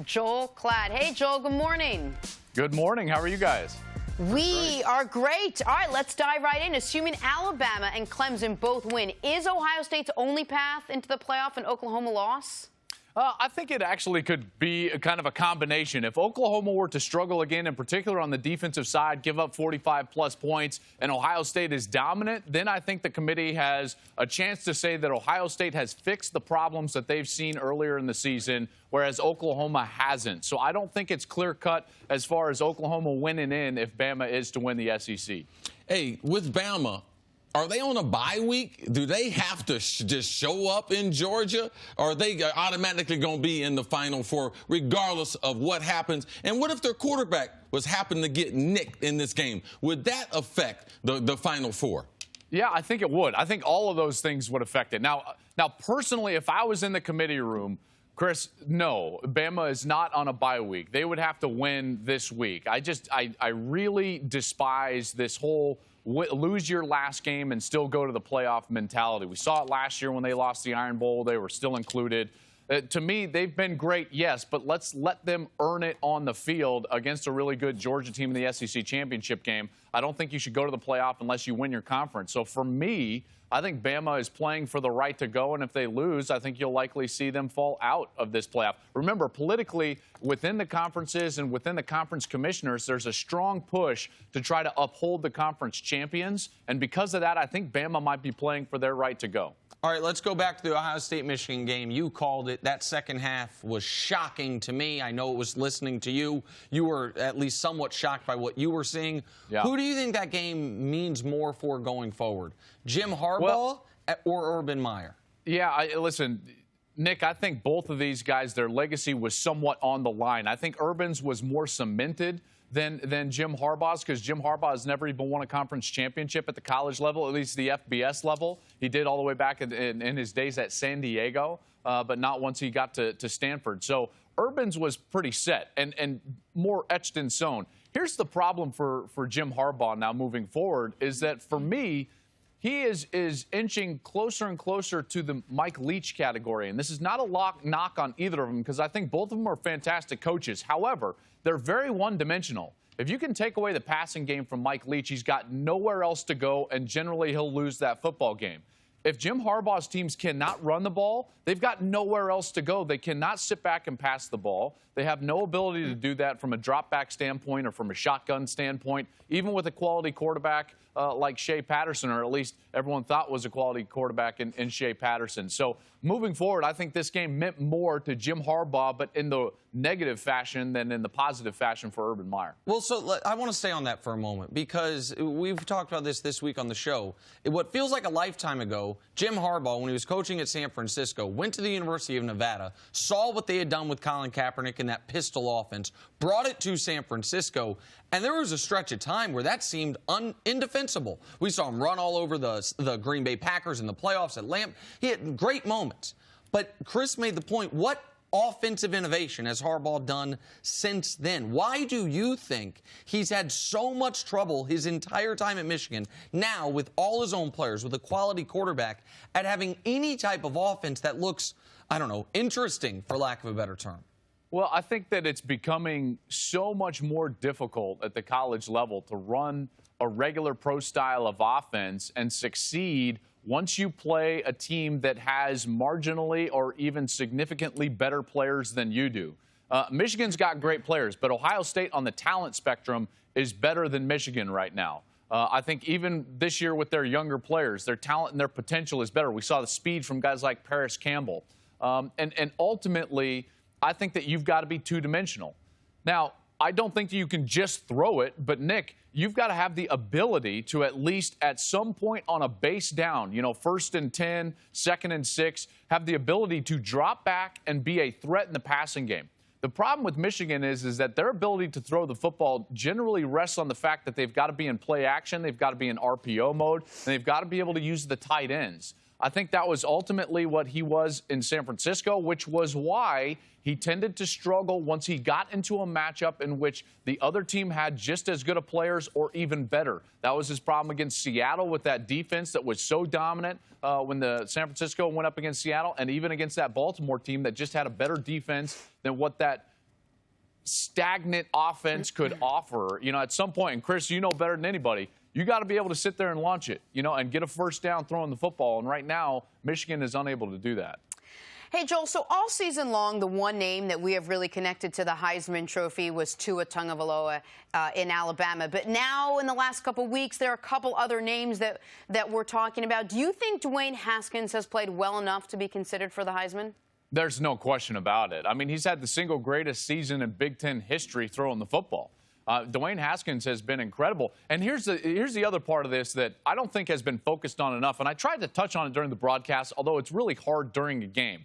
Joel Klatt. Hey, Joel, good morning. Good morning. How are you guys? We are great. All right, let's dive right in. Assuming Alabama and Clemson both win, is Ohio State's only path into the playoff an Oklahoma loss? I think it actually could be a kind of a combination. If Oklahoma were to struggle again, in particular on the defensive side, give up 45-plus points, and Ohio State is dominant, then I think the committee has a chance to say that Ohio State has fixed the problems that they've seen earlier in the season, whereas Oklahoma hasn't. So I don't think it's clear-cut as far as Oklahoma winning in if Bama is to win the SEC. Hey, with Bama, are they on a bye week? Do they have to just show up in Georgia? Or are they automatically going to be in the Final Four regardless of what happens? And what if their quarterback was happen to get nicked in this game? Would that affect the Final Four? Yeah, I think it would. I think all of those things would affect it. Now, personally, if I was in the committee room, Cris, no, Bama is not on a bye week. They would have to win this week. I really despise this whole lose your last game and still go to the playoff mentality. We saw it last year when they lost the Iron Bowl. They were still included. To me, they've been great, yes, but let's let them earn it on the field against a really good Georgia team in the SEC championship game. I don't think you should go to the playoff unless you win your conference. So for me, I think Bama is playing for the right to go, and if they lose, I think you'll likely see them fall out of this playoff. Remember, politically, within the conferences and within the conference commissioners, there's a strong push to try to uphold the conference champions, and because of that, I think Bama might be playing for their right to go. All right, let's go back to the Ohio State-Michigan game. You called it. That second half was shocking to me. I know it was listening to you. You were at least somewhat shocked by what you were seeing. Yeah. Who do you think that game means more for going forward? Jim Harbaugh or Urban Meyer? Yeah, listen, Nick, I think both of these guys, their legacy was somewhat on the line. I think Urban's was more cemented than Jim Harbaugh's, because Jim Harbaugh has never even won a conference championship at the college level, at least the FBS level. He did all the way back in his days at San Diego, but not once he got to Stanford. So Urban's was pretty set and more etched in stone. Here's the problem for Jim Harbaugh now moving forward is that, for me, he is inching closer and closer to the Mike Leach category. And this is not a knock on either of them, because I think both of them are fantastic coaches. However, they're very one-dimensional. If you can take away the passing game from Mike Leach, he's got nowhere else to go, and generally he'll lose that football game. If Jim Harbaugh's teams cannot run the ball, they've got nowhere else to go. They cannot sit back and pass the ball. They have no ability to do that from a drop-back standpoint or from a shotgun standpoint, even with a quality quarterback like Shea Patterson, or at least everyone thought was a quality quarterback in Shea Patterson. So moving forward, I think this game meant more to Jim Harbaugh, but in the negative fashion than in the positive fashion for Urban Meyer. Well, so I want to stay on that for a moment, because we've talked about this week on the show. What feels like a lifetime ago, Jim Harbaugh, when he was coaching at San Francisco, went to the University of Nevada, saw what they had done with Colin Kaepernick and that pistol offense, brought it to San Francisco, and there was a stretch of time where that seemed indefensible. We saw him run all over the Green Bay Packers in the playoffs at Lamp. He had great moments. But Cris made the point, what offensive innovation has Harbaugh done since then? Why do you think he's had so much trouble his entire time at Michigan, now with all his own players, with a quality quarterback, at having any type of offense that looks, I don't know, interesting, for lack of a better term? Well, I think that it's becoming so much more difficult at the college level to run a regular pro style of offense and succeed once you play a team that has marginally or even significantly better players than you do. Michigan's got great players, but Ohio State on the talent spectrum is better than Michigan right now. I think even this year with their younger players, their talent and their potential is better. We saw the speed from guys like Paris Campbell. And ultimately, I think that you've got to be two-dimensional. Now, I don't think that you can just throw it, but, Nick, you've got to have the ability to at least at some point on a base down, 1st and 10, 2nd and 6, have the ability to drop back and be a threat in the passing game. The problem with Michigan is that their ability to throw the football generally rests on the fact that they've got to be in play action, they've got to be in RPO mode, and they've got to be able to use the tight ends. I think that was ultimately what he was in San Francisco, which was why he tended to struggle once he got into a matchup in which the other team had just as good of players or even better. That was his problem against Seattle with that defense that was so dominant when the San Francisco went up against Seattle, and even against that Baltimore team that just had a better defense than what that stagnant offense could offer, at some point, and Cris, you know better than anybody, you got to be able to sit there and launch it, and get a first down throwing the football. And right now, Michigan is unable to do that. Hey, Joel, so all season long, the one name that we have really connected to the Heisman Trophy was Tua Tagovailoa in Alabama. But now, in the last couple weeks, there are a couple other names that we're talking about. Do you think Dwayne Haskins has played well enough to be considered for the Heisman? There's no question about it. I mean, he's had the single greatest season in Big Ten history throwing the football. Dwayne Haskins has been incredible. And here's the other part of this that I don't think has been focused on enough. And I tried to touch on it during the broadcast, although it's really hard during a game.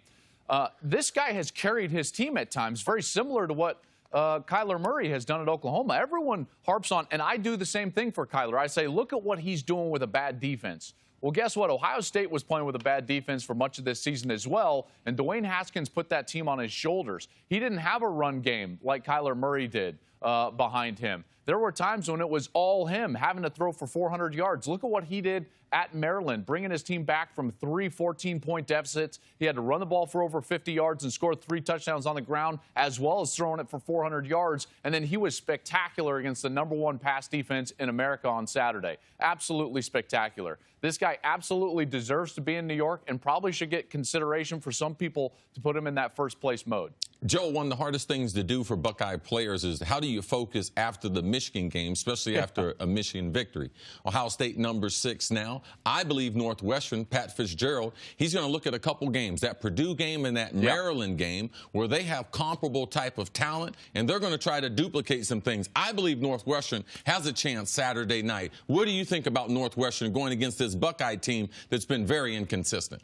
This guy has carried his team at times, very similar to what Kyler Murray has done at Oklahoma. Everyone harps on, and I do the same thing for Kyler. I say, look at what he's doing with a bad defense. Well, guess what? Ohio State was playing with a bad defense for much of this season as well, and Dwayne Haskins put that team on his shoulders. He didn't have a run game like Kyler Murray did behind him. There were times when it was all him, having to throw for 400 yards. Look at what he did at Maryland, bringing his team back from 3 14-point deficits. He had to run the ball for over 50 yards and score 3 touchdowns on the ground, as well as throwing it for 400 yards. And then he was spectacular against the #1 pass defense in America on Saturday. Absolutely spectacular. This guy absolutely deserves to be in New York and probably should get consideration for some people to put him in that first-place mode. Joe, one of the hardest things to do for Buckeye players is how do you focus after the Michigan game, especially after a Michigan victory? Ohio State #6 now. I believe Northwestern, Pat Fitzgerald, he's going to look at a couple games, that Purdue game and that Maryland game, where they have comparable type of talent, and they're going to try to duplicate some things. I believe Northwestern has a chance Saturday night. What do you think about Northwestern going against this Buckeye team that's been very inconsistent?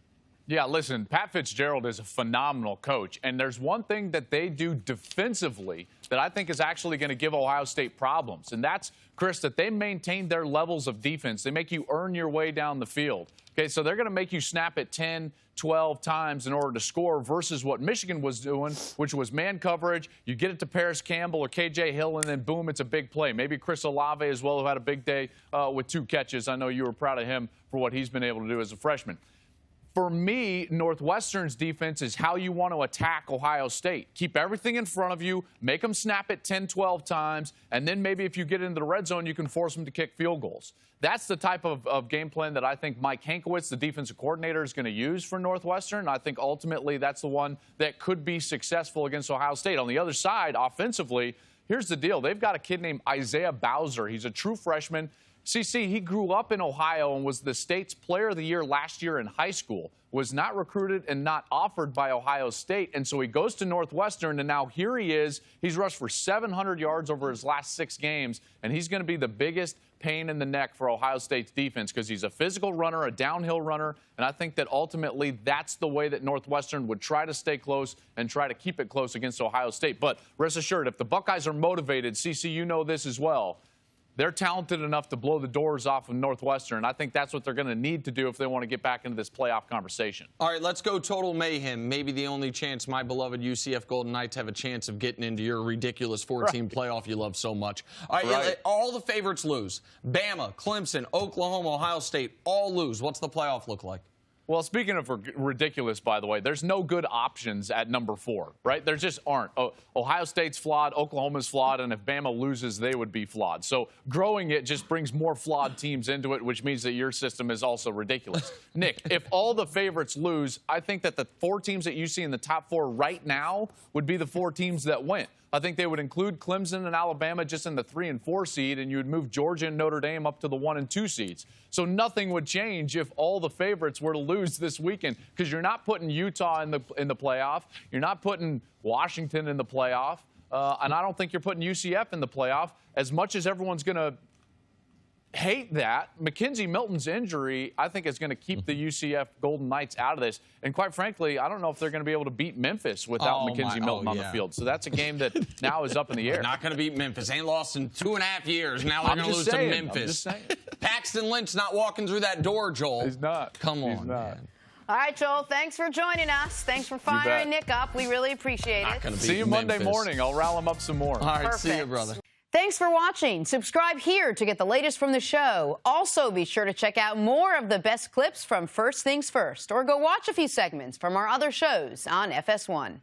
Yeah, listen, Pat Fitzgerald is a phenomenal coach, and there's one thing that they do defensively that I think is actually going to give Ohio State problems, and that's, Cris, that they maintain their levels of defense. They make you earn your way down the field. Okay, so they're going to make you snap it 10, 12 times in order to score versus what Michigan was doing, which was man coverage. You get it to Paris Campbell or K.J. Hill, and then, boom, it's a big play. Maybe Chris Olave as well, who had a big day with 2 catches. I know you were proud of him for what he's been able to do as a freshman. For me, Northwestern's defense is how you want to attack Ohio State. Keep everything in front of you, make them snap it 10, 12 times, and then maybe if you get into the red zone, you can force them to kick field goals. That's the type of game plan that I think Mike Hankwitz, the defensive coordinator, is going to use for Northwestern. I think ultimately that's the one that could be successful against Ohio State. On the other side, offensively, here's the deal. They've got a kid named Isaiah Bowser. He's a true freshman. CC, he grew up in Ohio and was the state's player of the year last year in high school, was not recruited and not offered by Ohio State. And so he goes to Northwestern, and now here he is. He's rushed for 700 yards over his last 6 games, and he's going to be the biggest pain in the neck for Ohio State's defense because he's a physical runner, a downhill runner, and I think that ultimately that's the way that Northwestern would try to stay close and try to keep it close against Ohio State. But rest assured, if the Buckeyes are motivated, CC, you know this as well, they're talented enough to blow the doors off of Northwestern. I think that's what they're going to need to do if they want to get back into this playoff conversation. All right, let's go total mayhem. Maybe the only chance my beloved UCF Golden Knights have a chance of getting into your ridiculous 14 playoff you love so much. All right, all the favorites lose. Bama, Clemson, Oklahoma, Ohio State, all lose. What's the playoff look like? Well, speaking of ridiculous, by the way, there's no good options at #4, right? There just aren't. Ohio State's flawed, Oklahoma's flawed, and if Bama loses, they would be flawed. So growing it just brings more flawed teams into it, which means that your system is also ridiculous. Nick, if all the favorites lose, I think that the 4 teams that you see in the top 4 right now would be the 4 teams that win. I think they would include Clemson and Alabama just in the 3 and 4 seed, and you would move Georgia and Notre Dame up to the 1 and 2 seeds. So nothing would change if all the favorites were to lose this weekend because you're not putting Utah in the playoff. You're not putting Washington in the playoff. And I don't think you're putting UCF in the playoff. As much as everyone's going to hate that, Mackenzie Milton's injury, I think, is going to keep the UCF Golden Knights out of this. And quite frankly, I don't know if they're going to be able to beat Memphis without Mackenzie Milton on the field. So that's a game that now is up in the air. Not going to beat Memphis. Ain't lost in 2.5 years. Now they're going to lose to Memphis. I'm just saying. Paxton Lynch not walking through that door, Joel. He's not. Come on, He's not. man. All right, Joel, thanks for joining us. Thanks for firing Nick up. We really appreciate it. See you Monday morning. I'll rile him up some more. All right, Perfect. see you, brother. Thanks for watching. Subscribe here to get the latest from the show. Also, be sure to check out more of the best clips from First Things First, or go watch a few segments from our other shows on FS1.